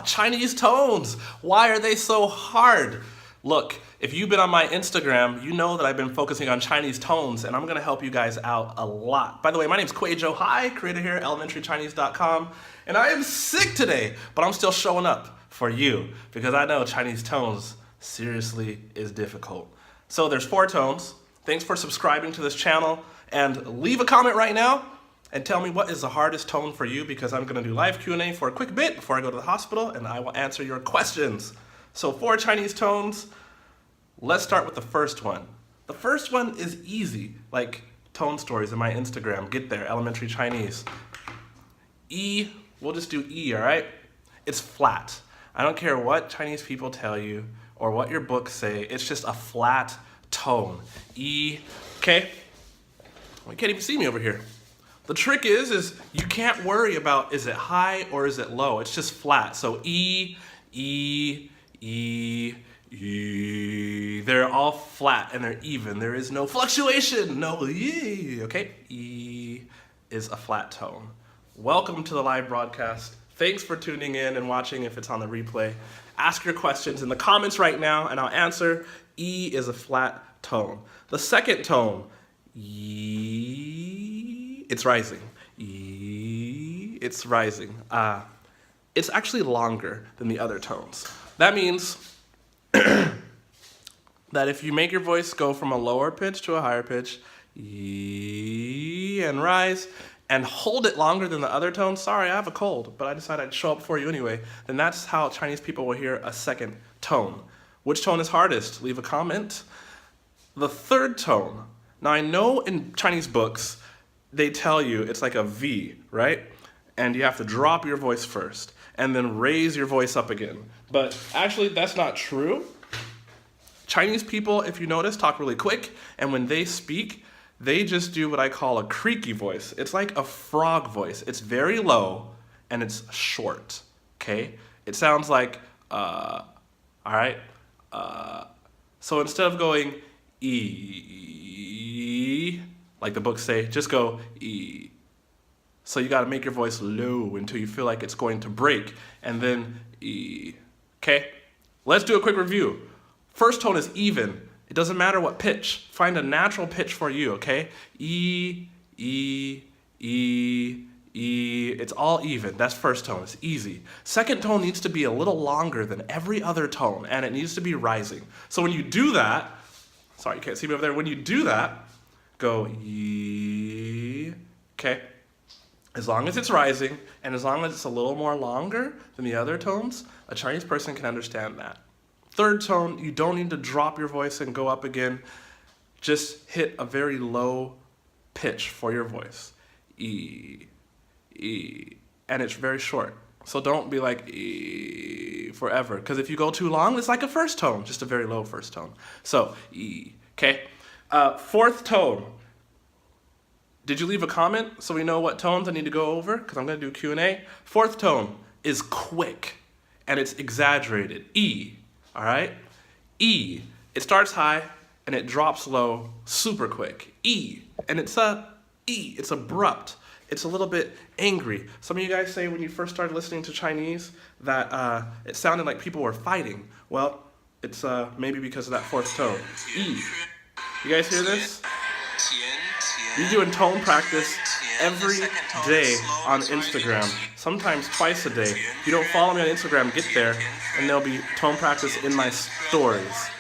Chinese tones. Why are they so hard? Look, if you've been on my Instagram, you know that I've been focusing on Chinese tones, and I'm gonna help you guys out a lot. By the way, my name's Kwadwo, creator here at elementarychinese.com, and I am sick today, but I'm still showing up for you because I know Chinese tones seriously is difficult. So there's 4 tones. Thanks for subscribing to this channel, and leave a comment right now and tell me what is the hardest tone for you, because I'm gonna do live Q&A for a quick bit before I go to the hospital, and I will answer your questions. So 4 Chinese tones. Let's start with the first one. The first one is easy, like tone stories in my Instagram. Get there, elementary Chinese. E, we'll just do E, all right? It's flat. I don't care what Chinese people tell you or what your books say, it's just a flat tone. E, okay? Well, you can't even see me over here. The trick is you can't worry about is it high or is it low. It's just flat. So E, E, E, E. They're all flat and they're even. There is no fluctuation, no E, okay? E is a flat tone. Welcome to the live broadcast. Thanks for tuning in and watching if it's on the replay. Ask your questions in the comments right now and I'll answer. E is a flat tone. The second tone, E, it's rising. E, it's rising. It's actually longer than the other tones. That means that if you make your voice go from a lower pitch to a higher pitch, E, and rise, and hold it longer than the other tones, sorry, I have a cold, but I decided I'd show up for you anyway, then that's how Chinese people will hear a second tone. Which tone is hardest? Leave a comment. The third tone. Now I know in Chinese books, they tell you it's like a V, right? And you have to drop your voice first and then raise your voice up again. But actually that's not true. Chinese people, if you notice, talk really quick, and when they speak, they just do what I call a creaky voice. It's like a frog voice. It's very low and it's short, okay? It sounds like, all right? So instead of going E, like the books say, just go E. So you gotta make your voice low until you feel like it's going to break, and then E, okay? Let's do a quick review. First tone is even. It doesn't matter what pitch. Find a natural pitch for you, okay? E, E, E, E. It's all even. That's first tone. It's easy. Second tone needs to be a little longer than every other tone, and it needs to be rising. So when you do that, sorry, you can't see me over there. When you do that, go E, okay? As long as it's rising, and as long as it's a little more longer than the other tones, a Chinese person can understand that. Third tone, you don't need to drop your voice and go up again. Just hit a very low pitch for your voice. E, E, and it's very short. So don't be like E forever, because if you go too long, it's like a first tone, just a very low first tone. So E, okay? Fourth tone. Did you leave a comment so we know what tones I need to go over? Because I'm gonna do Q&A. Fourth tone is quick, and it's exaggerated. E. All right? E, it starts high and it drops low super quick. E, and it's it's abrupt. It's a little bit angry. Some of you guys say when you first started listening to Chinese that it sounded like people were fighting. Well, it's maybe because of that fourth tone. E. You guys hear this? We're doing tone practice every day on Instagram, sometimes twice a day. If you don't follow me on Instagram, get there, and there'll be tone practice in my stories.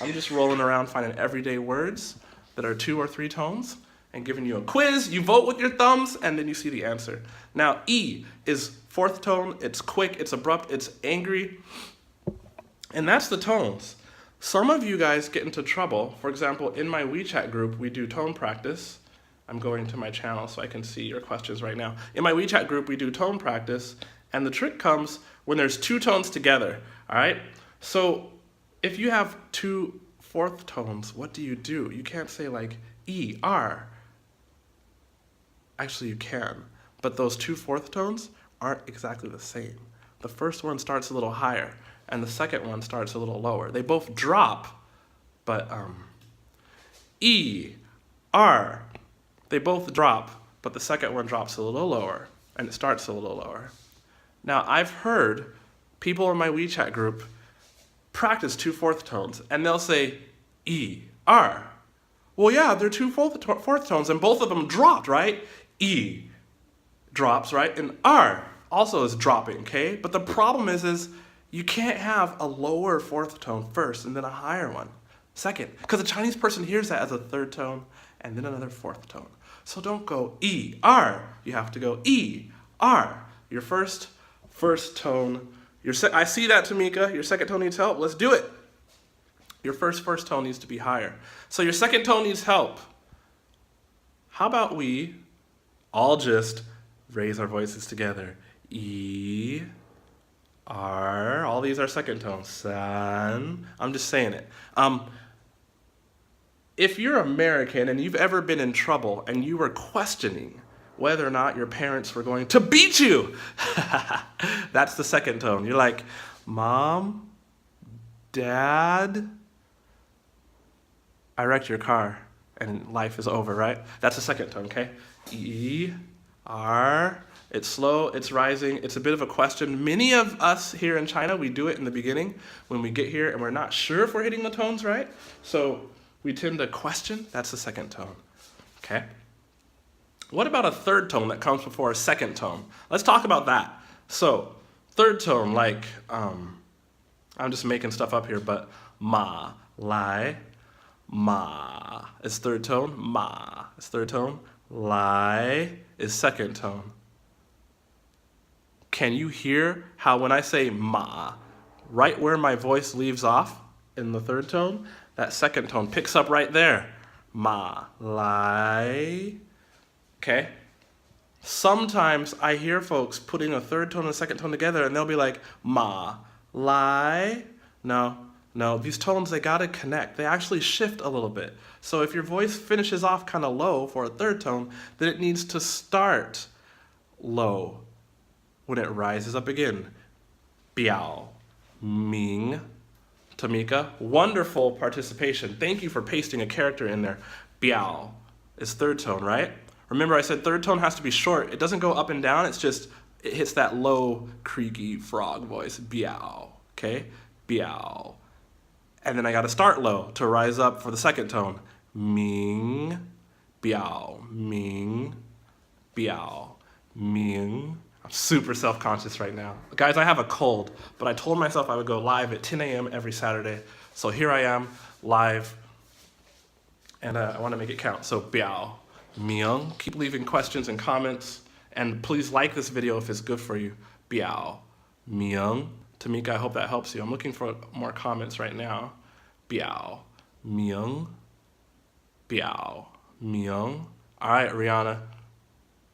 I'm just rolling around finding everyday words that are 2 or 3 tones and giving you a quiz. You vote with your thumbs, and then you see the answer. Now, E is fourth tone. It's quick, it's abrupt, it's angry, and that's the tones. Some of you guys get into trouble. For example, in my WeChat group, we do tone practice. I'm going to my channel so I can see your questions right now. In my WeChat group, we do tone practice, and the trick comes when there's 2 tones together, all right? So if you have 2 fourth tones, what do? You can't say like E, R. Actually, you can, but those 2 fourth tones aren't exactly the same. The first one starts a little higher, and the second one starts a little lower. They both drop, but E, R, they both drop, but the second one drops a little lower, and it starts a little lower. Now, I've heard people in my WeChat group practice two fourth tones, and they'll say E, R. Well, yeah, they're two fourth tones, and both of them dropped, right? E drops, right? And R also is dropping, okay? But the problem is you can't have a lower fourth tone first and then a higher one second, because a Chinese person hears that as a third tone and then another fourth tone. So don't go E, R. You have to go E, R. Your first tone. I see that, Tamika. Your second tone needs help. Let's do it. Your first tone needs to be higher. So your second tone needs help. How about we all just raise our voices together? E, R. All these are second tones. San. I'm just saying it. If you're American and you've ever been in trouble and you were questioning whether or not your parents were going to beat you, that's the second tone. You're like, Mom, Dad, I wrecked your car and life is over, right? That's the second tone, okay? E, R. It's slow, it's rising, it's a bit of a question. Many of us here in China, we do it in the beginning when we get here and we're not sure if we're hitting the tones right. So we tend to question. That's the second tone, okay? What about a third tone that comes before a second tone? Let's talk about that. So third tone, like, I'm just making stuff up here, but ma, lai, ma is third tone, ma is third tone, lai is second tone. Can you hear how when I say ma, right where my voice leaves off in the third tone, that second tone picks up right there? Ma, lai. Okay? Sometimes I hear folks putting a third tone and a second tone together and they'll be like, ma, lai. No, these tones, they gotta connect. They actually shift a little bit. So if your voice finishes off kind of low for a third tone, then it needs to start low when it rises up again. Biao, Ming, Tamika, wonderful participation. Thank you for pasting a character in there. Biao is third tone, right? Remember I said third tone has to be short. It doesn't go up and down, it hits that low, creaky frog voice. Biao, okay? Biao. And then I gotta start low to rise up for the second tone. Ming, biao, Ming, biao, Ming. I'm super self-conscious right now. Guys, I have a cold, but I told myself I would go live at 10 a.m. every Saturday. So here I am, live, and I wanna make it count. So biao, Miang. Keep leaving questions and comments, and please like this video if it's good for you. Biao, Miang. Tamika, I hope that helps you. I'm looking for more comments right now. Biao, Miang, biao, Miang. All right, Rihanna.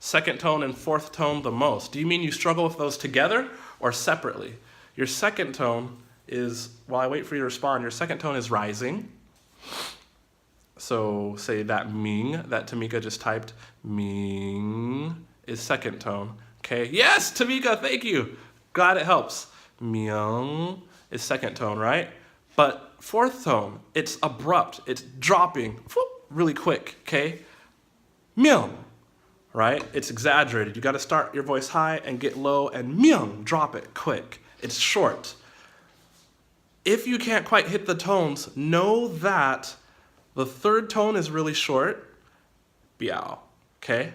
Second tone and fourth tone the most. Do you mean you struggle with those together or separately? Your second tone is, while I wait for you to respond, your second tone is rising. So say that Ming that Tamika just typed, Ming is second tone. Okay, yes, Tamika, thank you. Glad it helps. Miang is second tone, right? But fourth tone, it's abrupt, it's dropping really quick, okay? Miang. Right? It's exaggerated. You got to start your voice high and get low and myung, drop it quick. It's short. If you can't quite hit the tones, know that the third tone is really short. Biao. Okay?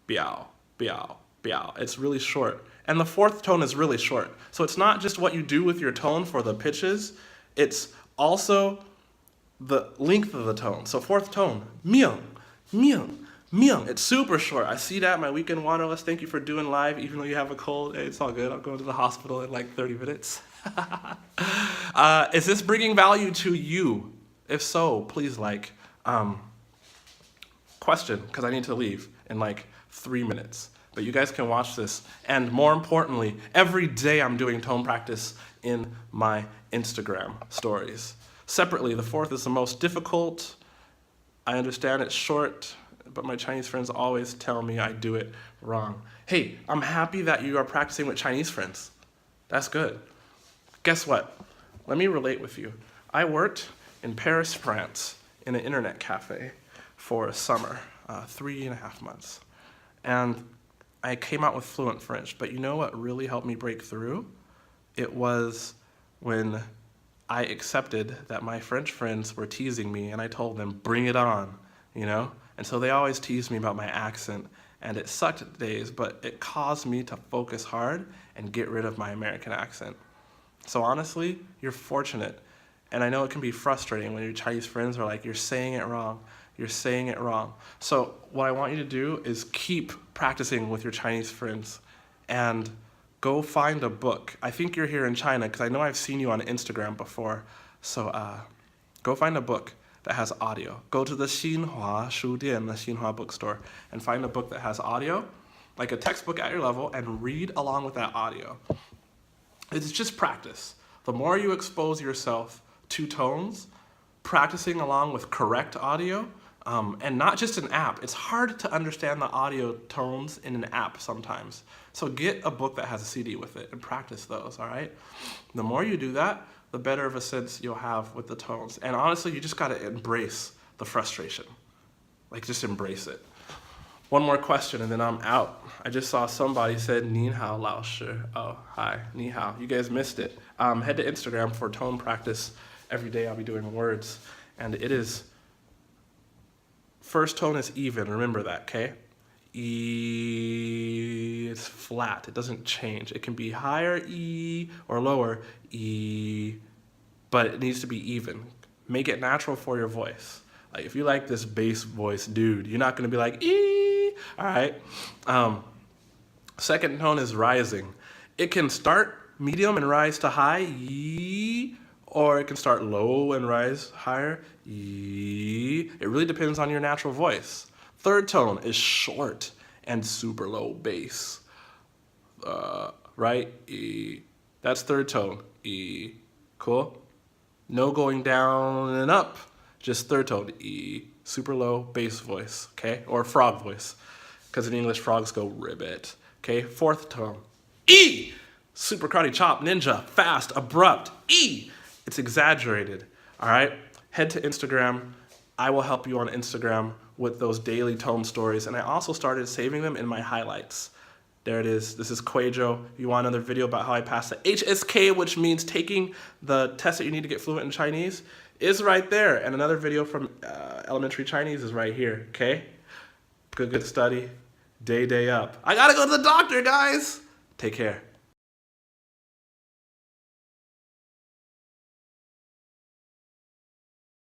Biao, biao, biao. It's really short. And the fourth tone is really short. So it's not just what you do with your tone for the pitches, it's also the length of the tone. So fourth tone, myung, myung. Myung, it's super short. I see that, my weekend wanderlust. Thank you for doing live, even though you have a cold. Hey, it's all good. I'll go to the hospital in like 30 minutes. Is this bringing value to you? If so, please like. Question, because I need to leave in like 3 minutes. But you guys can watch this. And more importantly, every day I'm doing tone practice in my Instagram stories. Separately, the fourth is the most difficult. I understand it's short, but my Chinese friends always tell me I do it wrong. Hey, I'm happy that you are practicing with Chinese friends. That's good. Guess what? Let me relate with you. I worked in Paris, France, in an internet cafe for a summer, 3.5 months. And I came out with fluent French, but you know what really helped me break through? It was when I accepted that my French friends were teasing me, and I told them, bring it on, you know? And so they always teased me about my accent, and it sucked at days, but it caused me to focus hard and get rid of my American accent. So honestly, you're fortunate. And I know it can be frustrating when your Chinese friends are like, you're saying it wrong, you're saying it wrong. So what I want you to do is keep practicing with your Chinese friends and go find a book. I think you're here in China because I know I've seen you on Instagram before. So go find a book that has audio. Go to the Xinhua Shudian, the Xinhua bookstore, and find a book that has audio, like a textbook at your level, and read along with that audio. It's just practice. The more you expose yourself to tones, practicing along with correct audio, and not just an app. It's hard to understand the audio tones in an app sometimes. So get a book that has a CD with it and practice those, all right? The more you do that, the better of a sense you'll have with the tones. And honestly, you just gotta embrace the frustration. Like, just embrace it. One more question and then I'm out. I just saw somebody said, 你好, 老师. Oh, hi, 你好. You guys missed it. Head to Instagram for tone practice. Every day I'll be doing words. And it is, first tone is even, remember that, okay? E, it's flat, it doesn't change. It can be higher E or lower E, but it needs to be even. Make it natural for your voice. Like if you like this bass voice dude, you're not gonna be like, E, all right? Second tone is rising. It can start medium and rise to high, E, or it can start low and rise higher, E. It really depends on your natural voice. Third tone is short and super low bass, right? E. That's third tone, E. Cool? No going down and up, just third tone, E. Super low bass voice, okay? Or frog voice, because in English frogs go ribbit, okay? Fourth tone, E. Super karate chop, ninja, fast, abrupt, E. It's exaggerated, all right? Head to Instagram. I will help you on Instagram with those daily tone stories. And I also started saving them in my highlights. There it is. This is Kwadwo. You want another video about how I passed the HSK, which means taking the test that you need to get fluent in Chinese, is right there. And another video from elementary Chinese is right here, okay? Good study. Day up. I gotta go to the doctor, guys. Take care.